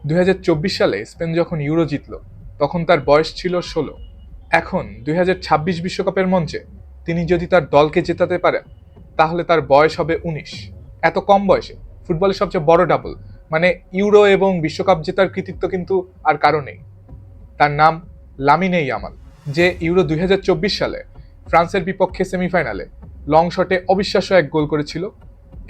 2024 সালে স্পেন যখন ইউরো জিতল তখন তার বয়স ছিল 16। এখন 2026 বিশ্বকাপের মঞ্চে তিনি যদি তার দলকে জেতাতে পারেন তাহলে তার বয়স হবে 19। এত কম বয়সে ফুটবলের সবচেয়ে বড় ডাবল মানে ইউরো এবং বিশ্বকাপ জেতার কৃতিত্ব কিন্তু আর কারো নেই। তার নাম লামিনে ইয়ামাল, যে ইউরো 2024 সালে ফ্রান্সের বিপক্ষে সেমিফাইনালে লং শটে অবিশ্বাস্য এক গোল করেছিল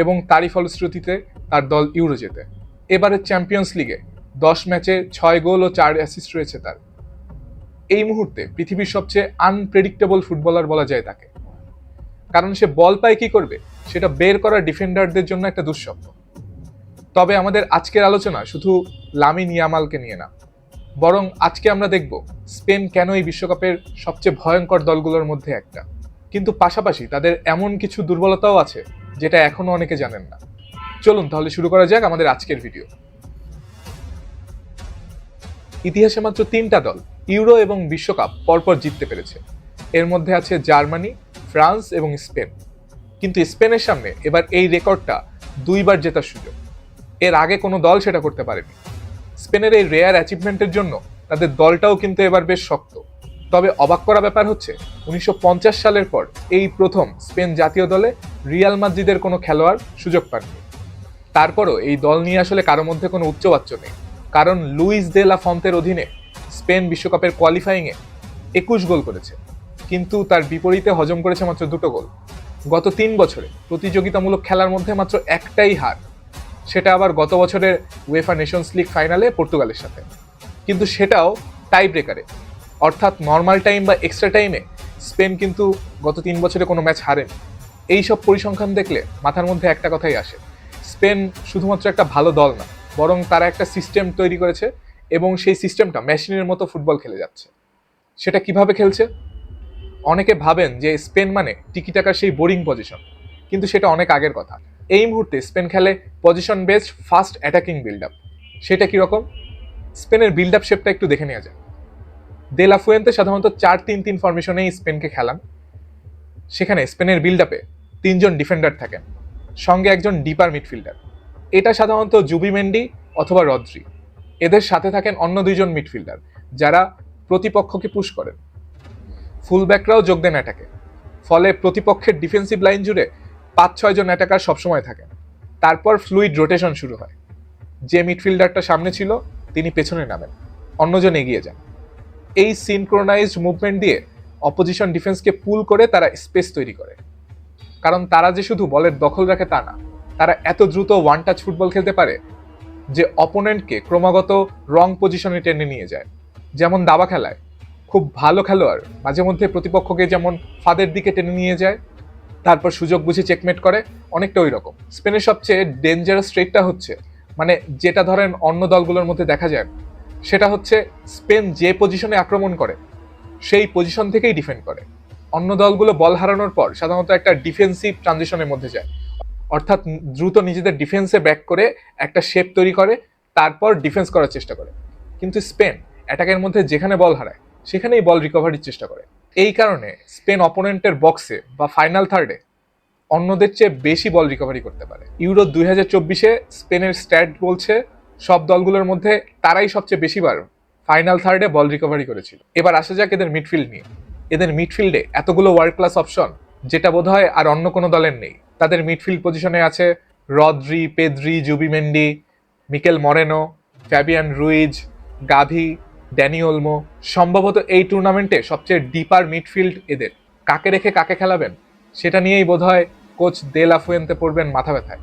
এবং তারই ফলশ্রুতিতে তার দল ইউরো জেতে। এবারের চ্যাম্পিয়ন্স লিগে 10 ম্যাচে 6 গোল ও 4 অ্যাসিস্ট রয়েছে তার। এই মুহূর্তে পৃথিবীর সবচেয়ে আনপ্রেডিক্টেবল ফুটবলার বলা যায় তাকে, কারণ সে বল পায় কি করবে সেটা বের করা ডিফেন্ডারদের জন্য একটা দুঃস্বপ্ন। তবে আমাদের আজকের আলোচনা শুধু লামিন ইয়ামালকে নিয়ে না, বরং আজকে আমরা দেখব স্পেন কেন এই বিশ্বকাপের সবচেয়ে ভয়ঙ্কর দলগুলোর মধ্যে একটা, কিন্তু পাশাপাশি তাদের এমন কিছু দুর্বলতাও আছে যেটা এখনো অনেকে জানেন না। চলুন তাহলে শুরু করা যাক আমাদের আজকের ভিডিও। ইতিহাসে মাত্র 3টা দল ইউরো এবং বিশ্বকাপ পরপর জিততে পেরেছে। এর মধ্যে আছে জার্মানি, ফ্রান্স এবং স্পেন। কিন্তু স্পেনের সামনে এবার এই রেকর্ডটা 2বার জেতার সুযোগ। এর আগে কোনো দল সেটা করতে পারেনি। স্পেনের এই রেয়ার অ্যাচিভমেন্টের জন্য তাদের দলটাও কিন্তু এবার বেশ শক্ত। তবে অবাক করা ব্যাপার হচ্ছে 1950 সালের পর এই প্রথম স্পেন জাতীয় দলে রিয়াল মাদ্রিদের কোনো খেলোয়াড় সুযোগ পাননি। তারপরও এই দল নিয়ে আসলে কারো মধ্যে কোনো উচ্চবাচ্য নেই, কারণ লুইস দে লা ফন্তের অধীনে স্পেন বিশ্বকাপের কোয়ালিফাইংয়ে 21 গোল করেছে, কিন্তু তার বিপরীতে হজম করেছে মাত্র 2টো গোল। গত 3 বছরে প্রতিযোগিতামূলক খেলার মধ্যে মাত্র একটাই হার, সেটা আবার গত বছরের উয়েফা নেশনস লিগ ফাইনালে পর্তুগালের সাথে, কিন্তু সেটাও টাই ব্রেকারে, অর্থাৎ নর্মাল টাইম বা এক্সট্রা টাইমে স্পেন কিন্তু গত 3 বছরে কোনো ম্যাচ হারেনি। এইসব পরিসংখ্যান দেখলে মাথার মধ্যে একটা কথাই আসে, স্পেন শুধুমাত্র একটা ভালো দল না, বরং তারা একটা সিস্টেম তৈরি করেছে এবং সেই সিস্টেমটা মেশিনের মতো ফুটবল খেলে যাচ্ছে। সেটা কিভাবে খেলছে? অনেকে ভাবেন যে স্পেন মানে টিকি টাকার সেই বোরিং পজিশন, কিন্তু সেটা অনেক আগের কথা। এই মুহূর্তে স্পেন খেলে position based fast attacking build up. সেটা কিরকম? স্পেনের বিল্ড আপ শেপটা একটু দেখে নেওয়া যায়। দে লা ফুয়েন্তে সাধারণত 4-3-3 ফরমেশনেই স্পেনকে খেলান। সেখানে স্পেনের বিল্ড আপে 3জন ডিফেন্ডার থাকেন, সঙ্গে একজন ডিপার মিডফিল্ডার। এটা সাধারণত জুবিমেন্ডি অথবা রদ্রি। এদের সাথে থাকেন অন্য 2জন মিডফিল্ডার যারা প্রতিপক্ষকে পুশ করেন। ফুলব্যাকরাও যোগ দেন অ্যাটাকে, ফলে প্রতিপক্ষের ডিফেন্সিভ লাইন জুড়ে 5-6 জন অ্যাটাকার সবসময় থাকেন। তারপর ফ্লুইড রোটেশন শুরু হয়। যে মিডফিল্ডারটা সামনে ছিল তিনি পেছনে নামেন, অন্যজন এগিয়ে যান। এই সিনক্রোনাইজড মুভমেন্ট দিয়ে অপোজিশন ডিফেন্সকে পুল করে তারা স্পেস তৈরি করে। কারণ তারা যে শুধু বলের দখল রাখে তা না, তারা এত দ্রুত ওয়ান টাচ ফুটবল খেলতে পারে যে অপোনেন্টকে ক্রমাগত রং পজিশনে টেনে নিয়ে যায়। যেমন দাবা খেলায় খুব ভালো খেলোয়াড় মাঝে মধ্যে প্রতিপক্ষকে যেমন ফাঁদের দিকে টেনে নিয়ে যায়, তারপর সুযোগ বুঝে চেকমেট করে, অনেকটা ওই রকম। স্পেনের সবচেয়ে ডেঞ্জারাস ট্রেকটা হচ্ছে, মানে যেটা ধরেন অন্য দলগুলোর মধ্যে দেখা যায়, সেটা হচ্ছে স্পেন যে পজিশনে আক্রমণ করে সেই পজিশন থেকেই ডিফেন্ড করে। অন্য দলগুলো বল হারানোর পর সাধারণত একটা ডিফেন্সিভ ট্রানজিশনের মধ্যে যায়, অর্থাৎ দ্রুত নিজেদের ডিফেন্সে ব্যাক করে একটা শেপ তৈরি করে, তারপর ডিফেন্স করার চেষ্টা করে। কিন্তু স্পেন অ্যাটাকের মধ্যে যেখানে বল হারায় সেখানেই বল রিকভারির চেষ্টা করে। এই কারণে স্পেন অপোনেন্টের বক্সে বা ফাইনাল থার্ডে অন্যদের চেয়ে বেশি বল রিকভারি করতে পারে। ইউরো 2024-এ স্পেনের স্ট্যাট বলছে সব দলগুলোর মধ্যে তারাই সবচেয়ে বেশিবার ফাইনাল থার্ডে বল রিকভারি করেছিল। এবার আসা যাক এদের মিডফিল্ড নিয়ে। এদের মিডফিল্ডে এতগুলো ওয়ার্ল্ড ক্লাস অপশন যেটা বোধহয় আর অন্য কোনো দলের নেই। তাদের মিডফিল্ড পজিশনে আছে Rodri, Pedri, Zubimendi, Mikel Moreno, Fabian Ruiz, Gavi, Dani Olmo. সম্ভবত এই টুর্নামেন্টে সবচেয়ে ডিপার মিডফিল্ড এদের। কাকে রেখে কাকে খেলাবেন সেটা নিয়েই বোধহয় কোচ দে লা ফুয়েন্তে পড়বেন মাথা ব্যথায়।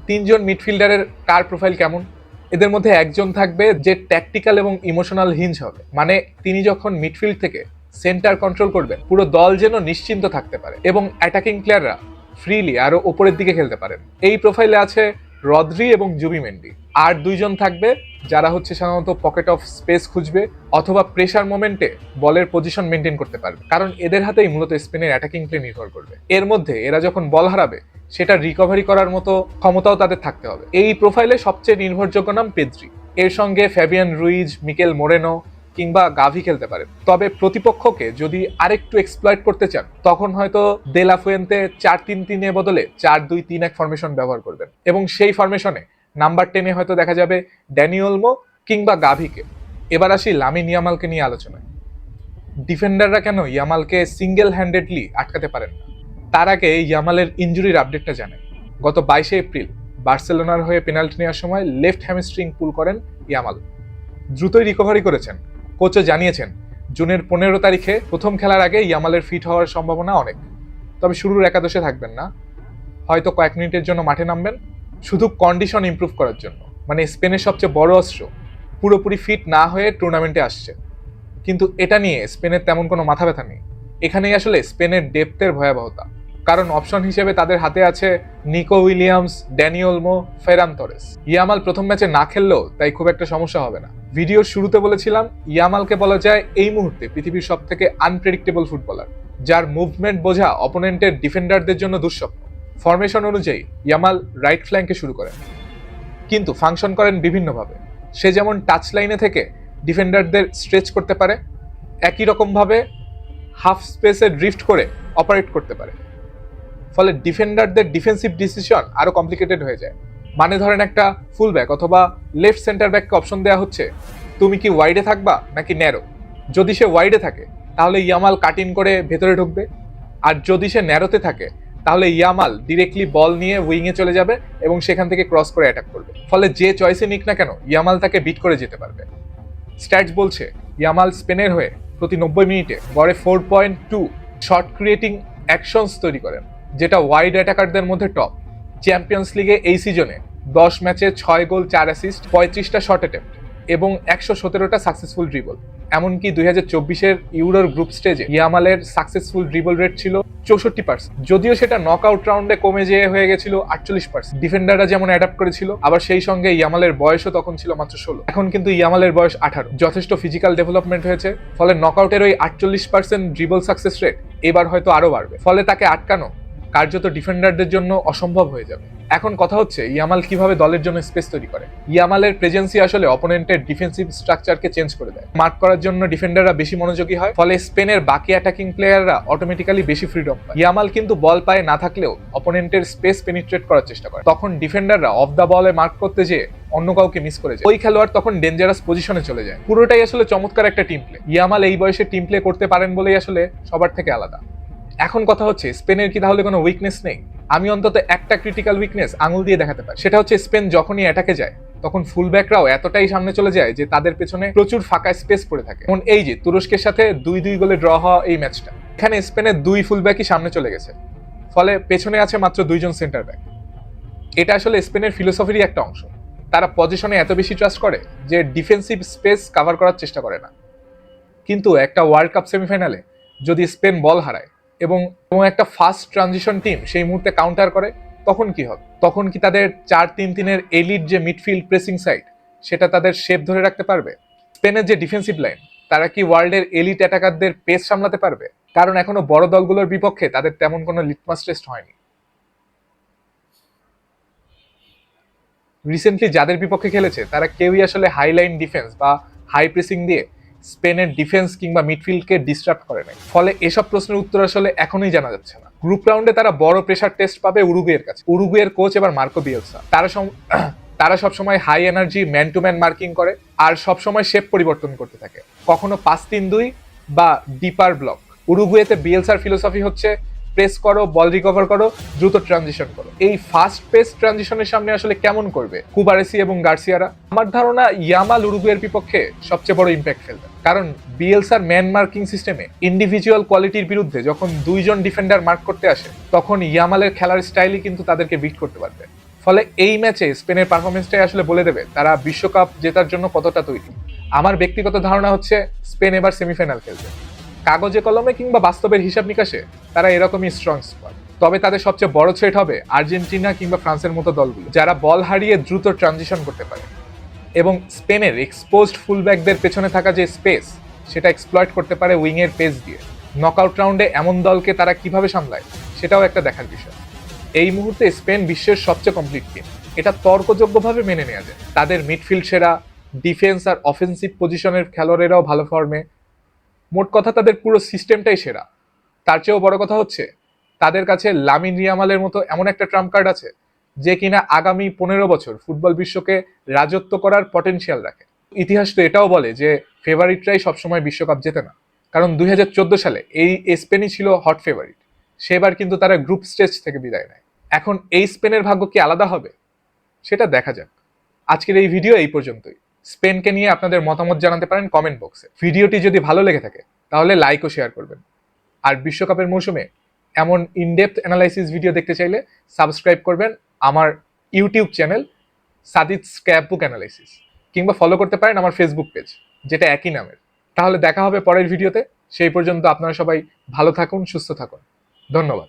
3জন মিডফিল্ডারের কার প্রোফাইল কেমন? এদের মধ্যে একজন থাকবে যে ট্যাকটিক্যাল এবং ইমোশনাল হিঞ্জ হবে, মানে তিনি যখন মিডফিল্ড থেকে সেন্টার কন্ট্রোল করবেন পুরো দল যেন নিশ্চিন্ত থাকতে পারে এবং অ্যাটাকিং প্লেয়াররা ফ্রিলি আরো ওপরের দিকে খেলতে পারেন। এই প্রোফাইলে আছে রদ্রি এবং জুবিমেন্ডি। আর 2জন থাকবে যারা হচ্ছে সাধারণত পকেট অফ স্পেস খুঁজবে অথবা প্রেসার মোমেন্টে বলের পজিশন মেনটেন করতে পারবে, কারণ এদের হাতেই মূলত স্পেনের অ্যাটাকিং প্লে নির্ভর করবে। এর মধ্যে এরা যখন বল হারাবে সেটা রিকভারি করার মতো ক্ষমতাও তাদের থাকতে হবে। এই প্রোফাইলে সবচেয়ে নির্ভরযোগ্য নাম পেদ্রি। এর সঙ্গে ফ্যাবিয়ান রুইজ, মিকেল মোরেনো কিংবা গাভি খেলতে পারেন। তবে প্রতিপক্ষকে যদি আরেকটু এক্সপ্লয়েট করতে চান তখন হয়তো দে লা ফুয়েন্তে 4-3-3 এর বদলে 4-2-3-1 ফরমেশন ব্যবহার করবেন এবং সেই ফরমেশনে নাম্বার 10-এ হয়তো দেখা যাবে ড্যানি ওলমো কিংবা গাভিকে। এবার আসি লামিন ইয়ামালকে নিয়ে আলোচনায়। ডিফেন্ডাররা কেন ইয়ামালকে সিঙ্গেল হ্যান্ডেডলি আটকাতে পারেন না? তার আগে ইয়ামালের ইনজুরির আপডেটটা জানাই। গত 22 এপ্রিল বার্সেলোনার হয়ে পেনাল্টি নেওয়ার সময় লেফট হ্যামস্ট্রিং পুল করেন ইয়ামাল। দ্রুতই রিকভারি করেছেন। কোচও জানিয়েছেন জুনের 15 তারিখে প্রথম খেলার আগে ইয়ামালের ফিট হওয়ার সম্ভাবনা অনেক। তবে শুরুর একাদশে থাকবেন না, হয়তো কয়েক মিনিটের জন্য মাঠে নামবেন, শুধু কন্ডিশন ইমপ্রুভ করার জন্য। মানে স্পেনের সবচেয়ে বড় অস্ত্র পুরোপুরি ফিট না হয়ে টুর্নামেন্টে আসছে, কিন্তু এটা নিয়ে স্পেনের তেমন কোনো মাথা ব্যথা নেই। এখানেই আসলে স্পেনের ডেপথের ভয়াবহতা। কারণ অপশন হিসেবে তাদের হাতে আছে Nico Williams, Danny Olmo, Ferran Torres. Yamal প্রথম ম্যাচে না খেললেও তাই খুব একটা সমস্যা হবে না। ভিডিওর শুরুতে বলেছিলাম ইয়ামালকে বলা যায় এই মুহূর্তে পৃথিবীর সব থেকে আনপ্রেডিক্টেবল ফুটবলার, যার মুভমেন্ট বোঝা অপোনেন্টের ডিফেন্ডারদের জন্য দুঃস্বপ্ন। ফরমেশন অনুযায়ী ইয়ামাল রাইট ফ্ল্যাঙ্কে শুরু করেন, কিন্তু ফাংশন করেন বিভিন্নভাবে। সে যেমন টাচ লাইনে থেকে ডিফেন্ডারদের স্ট্রেচ করতে পারে, একই রকমভাবে হাফ স্পেসে ড্রিফট করে অপারেট করতে পারে। ফলে ডিফেন্ডারদের ডিফেন্সিভ ডিসিশন আরো কমপ্লিকেটেড হয়ে যায়। মানে ধরেন একটা ফুল ব্যাক অথবা লেফট সেন্টার ব্যাককে অপশন দেওয়া হচ্ছে, তুমি কি ওয়াইডে থাকবা নাকি ন্যারো। যদি সে ওয়াইডে থাকে তাহলে ইয়ামাল কাট ইন করে ভেতরে ঢুকবে, আর যদি সে ন্যারোতে থাকে তাহলে ইয়ামাল ডিরেক্টলি বল নিয়ে উইংয়ে চলে যাবে এবং সেখান থেকে ক্রস করে অ্যাটাক করবে। ফলে যে চয়েসে নিক না কেন ইয়ামাল তাকে বিট করে যেতে পারবে। স্ট্যাটস বলছে ইয়ামাল স্পেনের হয়ে প্রতি 90 মিনিটে গড়ে 4.2 শট ক্রিয়েটিং অ্যাকশনস তৈরি করেন, যেটা ওয়াইড অ্যাটাকারদের মধ্যে টপ। চ্যাম্পিয়ন্স লিগে এই সিজনে 10 ম্যাচে 6 গোল 4 অ্যাসিস্ট, 35টা শট অ্যাটেম্প্ট এবং 117টা সাকসেসফুল ড্রিবল। এমনকি 2024-এর ইউরোর গ্রুপ স্টেজে ইয়ামালের সাকসেসফুল ড্রিবল রেট ছিল 64%, যদিও সেটা নকআউট রাউন্ডে কমে যেয়ে হয়ে গেছিল 48%। ডিফেন্ডাররা যেমন অ্যাডাপ্ট করেছিল, আবার সেই সঙ্গে ইয়ামালের বয়সও তখন ছিল মাত্র 16। এখন কিন্তু ইয়ামালের বয়স 18। যথেষ্ট ফিজিক্যাল ডেভেলপমেন্ট হয়েছে, ফলে নকআউটের ওই 48% ড্রিবল সাকসেস রেট এবার হয়তো আরো বাড়বে। ফলে তাকে আটকানো কার্যত ডিফেন্ডারদের জন্য অসম্ভব হয়ে যাবে। এখন কথা হচ্ছে ইয়ামাল কিভাবে দলের জন্য স্পেস তৈরি করে। ইয়ামালের প্রেজেন্সই আসলে অপোনেন্টের ডিফেন্সিভ স্ট্রাকচারকে চেঞ্জ করে দেয়। মার্ক করার জন্য ডিফেন্ডাররা বেশি মনোযোগী হয়, ফলে স্পেনের বাকি অ্যাটাকিং প্লেয়াররা অটোমেটিক্যালি বেশি ফ্রিডম পায়। ইয়ামাল কিন্তু বল পায়ে না থাকলেও অপোনেন্টের স্পেস পেনিট্রেট করার চেষ্টা করে, তখন ডিফেন্ডাররা অফ দ্য বলে মার্ক করতে যেয়ে অন্য কাউকে মিস করে যায়। ওই খেলোয়াড় তখন ডেঞ্জারাস পজিশনে চলে যায়। পুরোটাই আসলে চমৎকার একটা টিম প্লে। ইয়ামাল এই বয়সে টিম প্লে করতে পারেন বলেই আসলে সবার থেকে আলাদা। এখন কথা হচ্ছে স্পেনের কি তাহলে কোনো উইকনেস নেই? আমি অন্তত একটা ক্রিটিক্যাল উইকনেস আঙুল দিয়ে দেখাতে পারি। সেটা হচ্ছে স্পেন যখনই অ্যাটাকে যায় তখন ফুলব্যাকরাও এতটাই সামনে চলে যায় যে তাদের পেছনে প্রচুর ফাঁকা স্পেস পড়ে থাকে। যেমন এই যে তুরস্কের সাথে 2-2 গোলে ড্র হওয়া এই ম্যাচটা, এখানে স্পেনের 2 ফুলব্যাকই সামনে চলে গেছে, ফলে পেছনে আছে মাত্র 2 জন সেন্টার ব্যাক। এটা আসলে স্পেনের ফিলোসফিরই একটা অংশ। তারা পজিশনে এত বেশি ট্রাস্ট করে যে ডিফেন্সিভ স্পেস কভার করার চেষ্টা করে না। কিন্তু একটা ওয়ার্ল্ড কাপ সেমিফাইনালে যদি স্পেন বল হারায় এবং একটা ফাস্ট ট্রানজিশন টিম সেই মুহূর্তে কাউন্টার করে, তখন কি হবে? তখন কি তাদের 4-3-3-এর এলিট যে মিডফিল্ড প্রেসিং সাইড সেটা তাদের শেপ ধরে রাখতে পারবে? স্পেনের যে ডিফেন্সিভ লাইন, তারা কি ওয়ার্ল্ডের এলিট অ্যাটাকারদের পেস সামলাতে পারবে? কারণ এখনো বড় দলগুলোর বিপক্ষে তাদের তেমন কোনো লিটমাস টেস্ট হয়নি। রিসেন্টলি যাদের বিপক্ষে খেলেছে তারা কেউই আসলে হাই লাইন ডিফেন্স বা হাই প্রেসিং দিয়ে স্পেনের ডিফেন্স কিংবা মিডফিল্ডকে ডিস্টার্ব করে নাই। ফলে এসব প্রশ্নের উত্তর আসলে এখনই জানা যাচ্ছে না। গ্রুপ রাউন্ডে তারা বড় প্রেসার টেস্ট পাবে উরুগুয়ের কাছে। উরুগুয়ের কোচ এবার মার্কো বিয়েলসা। তারা সবসময় high energy man to man marking করে আর সবসময় শেপ পরিবর্তন করতে থাকে, কখনো 5-3-2 বা ডিপার ব্লক। উরুগুয়েতে বিয়েলসার ফিলোসফি হচ্ছে প্রেস করো, বল রিকভার করো, দ্রুত ট্রানজিশন করো। এই ফাস্ট পেস ট্রানজিশনের সামনে আসলে কেমন করবে কুবারেসি এবং গার্সিয়ারা? আমার ধারণা ইয়ামাল উরুগুয়ের বিপক্ষে সবচেয়ে বড় ইম্প্যাক্ট ফেলবে, কারণ বিএলসার ম্যান মার্কিং সিস্টেমে ইন্ডিভিজুয়াল কোয়ালিটির বিরুদ্ধে যখন 2 জন ডিফেন্ডার মার্ক করতে আসে তখন ইয়ামালের খেলার স্টাইলই কিন্তু তাদেরকে বিট করতে পারবে। ফলে এই ম্যাচে স্পেনের পারফরমেন্সটাই আসলে বলে দেবে তারা বিশ্বকাপ জেতার জন্য কতটা তৈরি। আমার ব্যক্তিগত ধারণা হচ্ছে স্পেন এবার সেমিফাইনাল খেলবে। কাগজে কলমে কিংবা বাস্তবের হিসাব নিকাশে তারা এরকমই স্ট্রং স্কোয়াড। তবে তাদের সবচেয়ে বড় থ্রেট হবে আর্জেন্টিনা কিংবা ফ্রান্সের মতো দলগুলো, যারা বল হারিয়ে দ্রুত ট্রানজিশন করতে পারে এবং স্পেনের এক্সপোজড ফুলব্যাকদের পেছনে থাকা যে স্পেস সেটা এক্সপ্লয়েট করতে পারে উইংয়ের পেস দিয়ে। নকআউট রাউন্ডে এমন দলকে তারা কিভাবে সামলায় সেটাও একটা দেখার বিষয়। এই মুহূর্তে স্পেন বিশ্বের সবচেয়ে কমপ্লিট টিম, এটা তর্কযোগ্যভাবে মেনে নেওয়া যায়। তাদের মিডফিল্ড সেরা, ডিফেন্স আর অফেন্সিভ পজিশনের খেলোয়াড়েরাও ভালো ফর্মে। মোট কথা তাদের পুরো সিস্টেমটাই সেরা। তার চেয়েও বড় কথা হচ্ছে তাদের কাছে লামিন ইয়ামালের মতো এমন একটা ট্রাম্প কার্ড আছে যে কিনা আগামী 15 বছর ফুটবল বিশ্বকে রাজত্ব করার পটেনশিয়াল রাখে। ইতিহাস তো এটাও বলে যে ফেভারিটরাই সবসময় বিশ্বকাপ জেতে না, কারণ 2014 সালে এই স্পেনই ছিল হট ফেভারিট। সেবার কিন্তু তারা গ্রুপ স্টেজ থেকে বিদায় নেয়। এখন এই স্পেনের ভাগ্য কি আলাদা হবে, সেটা দেখা যাক। আজকের এই ভিডিও এই পর্যন্তই। স্পেনকে নিয়ে আপনাদের মতামত জানাতে পারেন কমেন্ট বক্সে। ভিডিওটি যদি ভালো লেগে থাকে তাহলে লাইক ও শেয়ার করবেন। আর বিশ্বকাপের মৌসুমে এমন ইনডেপথ অ্যানালাইসিস ভিডিও দেখতে চাইলে সাবস্ক্রাইব করবেন আমার YouTube channel Sadit scrapbook analysis, কিংবা ফলো করতে পারেন আমার ফেসবুক পেজ, যেটা একই নামের। তাহলে দেখা হবে পরের ভিডিওতে। সেই পর্যন্ত আপনারা সবাই ভালো থাকুন, সুস্থ থাকুন। ধন্যবাদ।